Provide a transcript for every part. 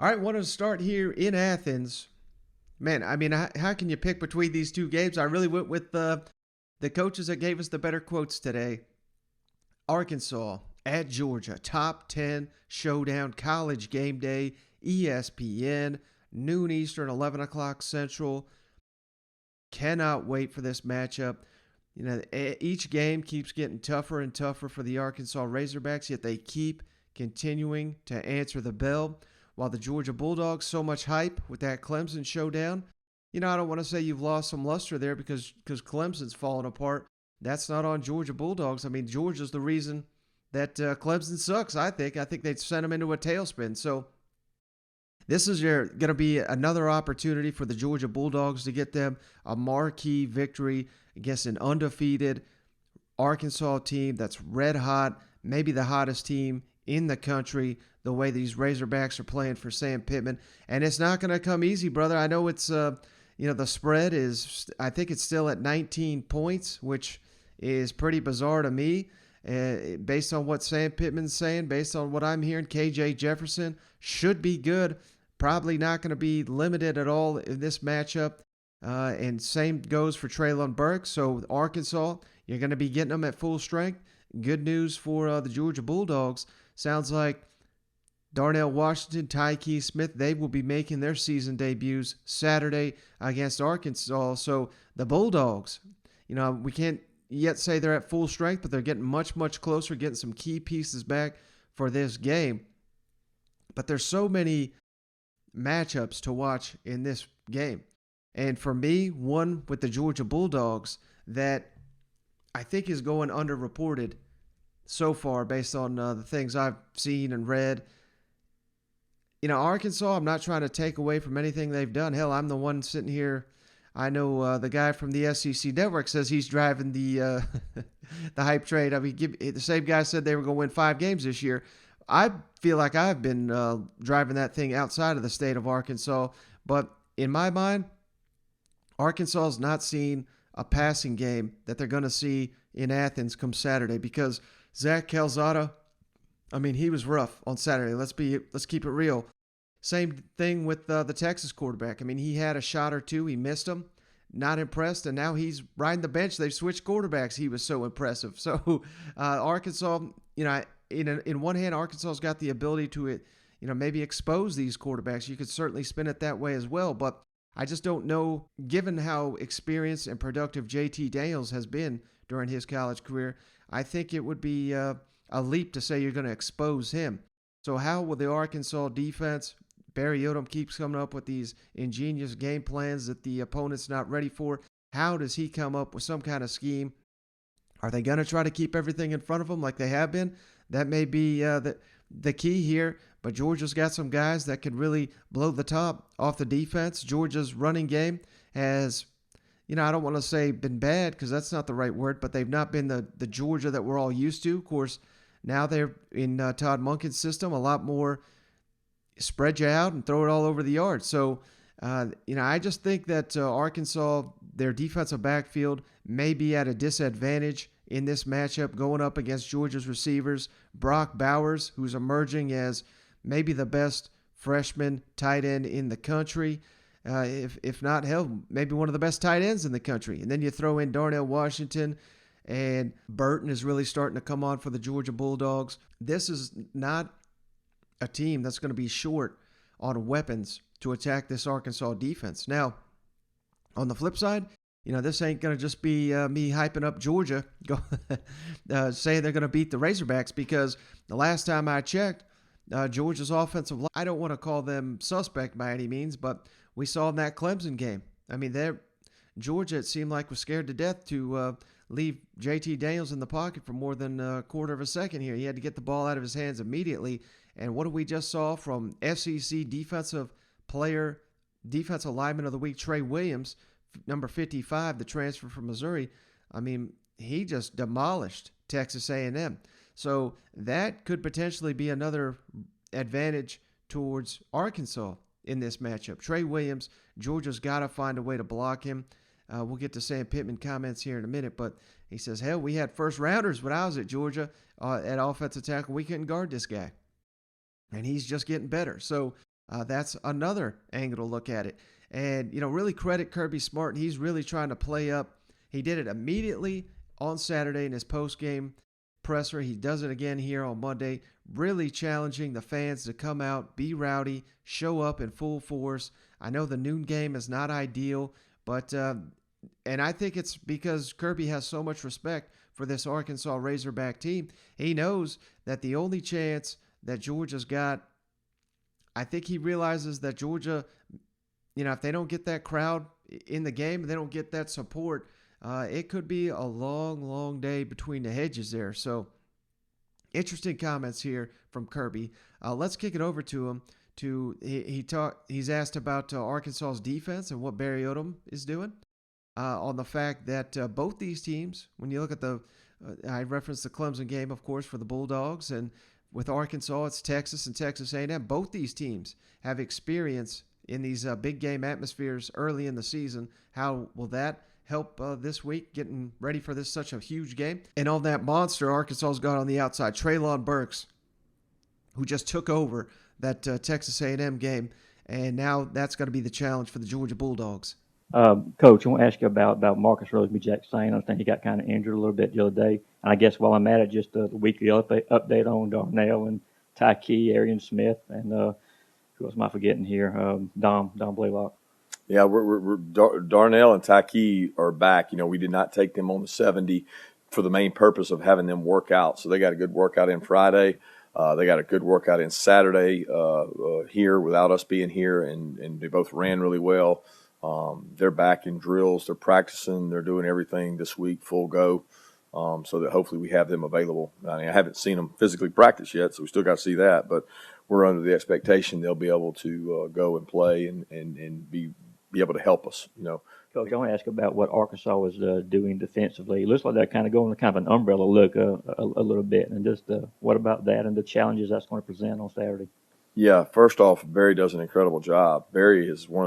All right, wanted to start here in Athens. Man, I mean, how can you pick between these two games? I really went with the coaches that gave us the better quotes today. Arkansas at Georgia, top 10 showdown, college game day, ESPN, noon Eastern, 11 o'clock Central. Cannot wait for this matchup. You know, each game keeps getting tougher and tougher for the Arkansas Razorbacks, yet they keep continuing to answer the bell. While the Georgia Bulldogs, so much hype with that Clemson showdown. I don't want to say you've lost some luster there because Clemson's fallen apart. That's not on Georgia Bulldogs. I mean, Georgia's the reason that Clemson sucks, I think. I think they'd sent them into a tailspin. So this is going to be another opportunity for the Georgia Bulldogs to get them a marquee victory against an undefeated Arkansas team that's red hot, maybe the hottest team in the country, the way these Razorbacks are playing for Sam Pittman. And it's not going to come easy, brother. I know it's, the spread is, I think it's still at 19 points, which is pretty bizarre to me. Based on what Sam Pittman's saying, based on what I'm hearing, KJ Jefferson should be good. Probably not going to be limited at all in this matchup. And same goes for Treylon Burks. So Arkansas, you're going to be getting them at full strength. Good news for the Georgia Bulldogs. Sounds like Darnell Washington, Tyke Smith, they will be making their season debuts Saturday against Arkansas. So the Bulldogs, we can't yet say they're at full strength, but they're getting much, much closer, getting some key pieces back for this game. But there's so many matchups to watch in this game. And for me, one with the Georgia Bulldogs that I think is going underreported so far based on the things I've seen and read. Arkansas, I'm not trying to take away from anything they've done. Hell, I'm the one sitting here. I know the guy from the SEC Network says he's driving the the hype trade. I mean, the same guy said they were going to win 5 games this year. I feel like I've been driving that thing outside of the state of Arkansas. But in my mind, Arkansas has not seen a passing game that they're going to see in Athens come Saturday because Zach Calzada, I mean, he was rough on Saturday. Let's keep it real. Same thing with the Texas quarterback. I mean, he had a shot or two. He missed them. Not impressed, and now he's riding the bench. They've switched quarterbacks. He was so impressive. So Arkansas, in one hand, Arkansas's got the ability to, maybe expose these quarterbacks. You could certainly spin it that way as well, but I just don't know, given how experienced and productive JT Daniels has been during his college career, I think it would be a leap to say you're going to expose him. So how will the Arkansas defense, Barry Odom keeps coming up with these ingenious game plans that the opponent's not ready for. How does he come up with some kind of scheme? Are they going to try to keep everything in front of them like they have been? That may be the key here. But Georgia's got some guys that could really blow the top off the defense. Georgia's running game has, I don't want to say been bad because that's not the right word, but they've not been the Georgia that we're all used to. Of course, now they're in Todd Monken's system, a lot more spread you out and throw it all over the yard. So, I just think that Arkansas, their defensive backfield may be at a disadvantage in this matchup going up against Georgia's receivers. Brock Bowers, who's emerging as maybe the best freshman tight end in the country. If not, hell, maybe one of the best tight ends in the country. And then you throw in Darnell Washington, and Burton is really starting to come on for the Georgia Bulldogs. This is not a team that's going to be short on weapons to attack this Arkansas defense. Now, on the flip side, this ain't going to just be me hyping up Georgia, saying they're going to beat the Razorbacks, because the last time I checked, Georgia's offensive line, I don't want to call them suspect by any means, but we saw in that Clemson game. I mean, Georgia, it seemed like, was scared to death to leave JT Daniels in the pocket for more than a quarter of a second here. He had to get the ball out of his hands immediately. And what did we just saw from SEC defensive lineman of the week, Trey Williams, number 55, the transfer from Missouri? I mean, he just demolished Texas A&M. So that could potentially be another advantage towards Arkansas in this matchup. Trey Williams, Georgia's got to find a way to block him. We'll get to Sam Pittman comments here in a minute, but he says, hell, we had first rounders when I was at Georgia at offensive tackle. We couldn't guard this guy. And he's just getting better. So That's another angle to look at it. And, really credit Kirby Smart. He's really trying to play up. He did it immediately on Saturday in his post-game presser. He does it again here on Monday, really challenging the fans to come out, be rowdy, show up in full force. I know the noon game is not ideal, but and I think it's because Kirby has so much respect for this Arkansas Razorback team. He knows that the only chance that Georgia's got, I think he realizes that Georgia, if they don't get that crowd in the game, they don't get that support, it could be a long, long day between the hedges there. So, interesting comments here from Kirby. Let's kick it over to him. He's asked about Arkansas's defense and what Barry Odom is doing. On the fact that both these teams, when you look at I referenced the Clemson game, of course, for the Bulldogs, and with Arkansas, it's Texas and Texas A&M. Both these teams have experience in these big game atmospheres early in the season. How will that help this week, getting ready for such a huge game? And on that monster, Arkansas's got on the outside, Treylon Burks, who just took over that Texas A&M game, and now that's going to be the challenge for the Georgia Bulldogs. Coach, I want to ask you about Marcus Roseby-Jackson. I understand he got kind of injured a little bit the other day. And I guess while I'm at it, just the weekly update on Darnell and Tyke, Arian Smith, and who else am I forgetting here? Dom Blaylock. Yeah, Darnell and Tyke are back. We did not take them on the 70 for the main purpose of having them work out. So they got a good workout in Friday. They got a good workout in Saturday here without us being here, and they both ran really well. They're back in drills. They're practicing. They're doing everything this week, full go, so that hopefully we have them available. I haven't seen them physically practice yet, so we still got to see that. But we're under the expectation they'll be able to go and play and be able to help us. Coach, I want to ask about what Arkansas was doing defensively. It looks like they're kind of going kind of an umbrella look a little bit. And just what about that and the challenges that's going to present on Saturday? Yeah, first off, Barry does an incredible job. Barry is one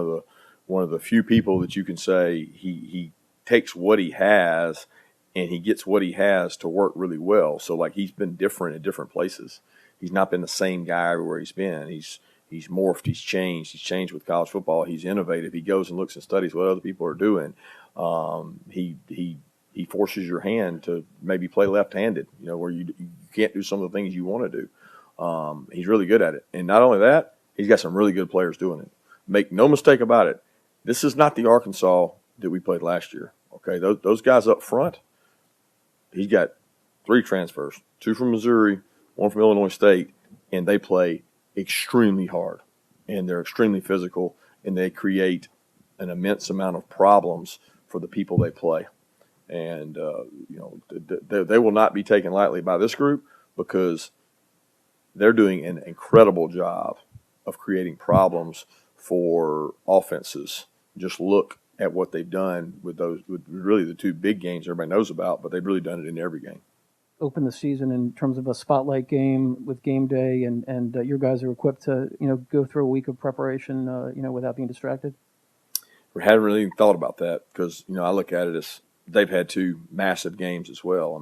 of the few people that you can say he takes what he has and he gets what he has to work really well. So, he's been different at different places. He's not been the same guy everywhere he's been. He's morphed. He's changed. He's changed with college football. He's innovative. He goes and looks and studies what other people are doing. He forces your hand to maybe play left-handed, where you can't do some of the things you want to do. He's really good at it. And not only that, he's got some really good players doing it. Make no mistake about it. This is not the Arkansas that we played last year. Okay, those guys up front, he's got 3 transfers, 2 from Missouri, 1 from Illinois State, and they play extremely hard, and they're extremely physical, and they create an immense amount of problems for the people they play. And, they will not be taken lightly by this group because they're doing an incredible job of creating problems for offenses. Just look at what they've done with really the 2 big games everybody knows about, but they've really done it in every game. Open the season in terms of a spotlight game with game day, and your guys are equipped to go through a week of preparation without being distracted? We hadn't really even thought about that because I look at it as they've had 2 massive games as well.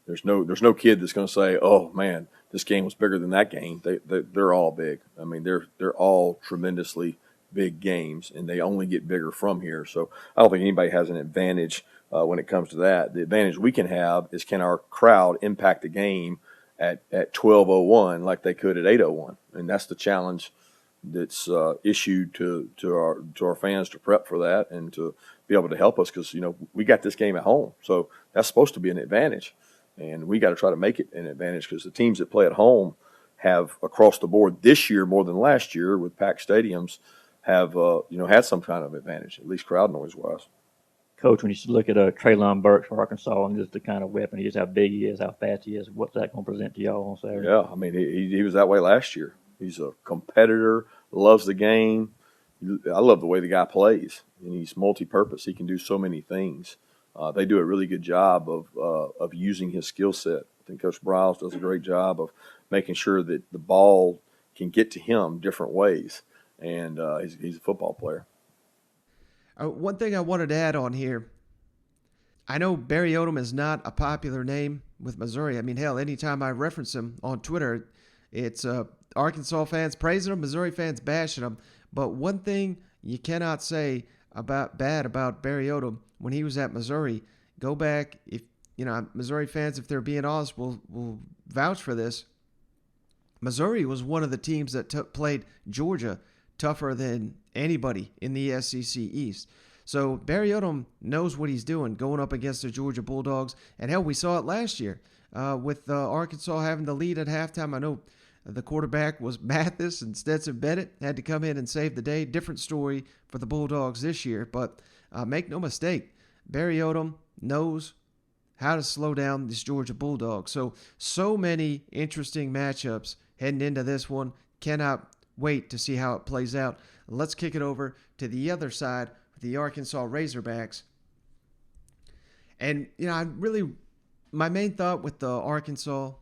There's no kid that's going to say, oh man, this game was bigger than that game. They're all big. They're all tremendously big games, and they only get bigger from here. So I don't think anybody has an advantage when it comes to that. The advantage we can have is, can our crowd impact the game at 12:01 like they could at 8:01, and that's the challenge that's issued to our fans to prep for that and to be able to help us because we got this game at home, so that's supposed to be an advantage, and we got to try to make it an advantage because the teams that play at home have across the board this year more than last year with packed stadiums have had some kind of advantage, at least crowd noise wise. Coach, when you look at Treylon Burks from Arkansas and just the kind of weapon he is, how big he is, how fast he is, what's that going to present to y'all on Saturday? Yeah, he was that way last year. He's a competitor, loves the game. I love the way the guy plays, and he's multi-purpose. He can do so many things. They do a really good job of using his skill set. I think Coach Briles does a great job of making sure that the ball can get to him different ways, and he's a football player. One thing I wanted to add on here, I know Barry Odom is not a popular name with Missouri. Hell, anytime I reference him on Twitter, It's Arkansas fans praising them, Missouri fans bashing them. But one thing you cannot say bad about Barry Odom when he was at Missouri. Go back, if Missouri fans, if they're being honest, will vouch for this. Missouri was one of the teams that played Georgia tougher than anybody in the SEC East. So Barry Odom knows what he's doing going up against the Georgia Bulldogs. And hell, we saw it last year with Arkansas having the lead at halftime. I know the quarterback was Mathis, and Stetson Bennett had to come in and save the day. Different story for the Bulldogs this year. But make no mistake, Barry Odom knows how to slow down this Georgia Bulldogs. So many interesting matchups heading into this one. Cannot wait to see how it plays out. Let's kick it over to the other side with the Arkansas Razorbacks. And, my main thought with the Arkansas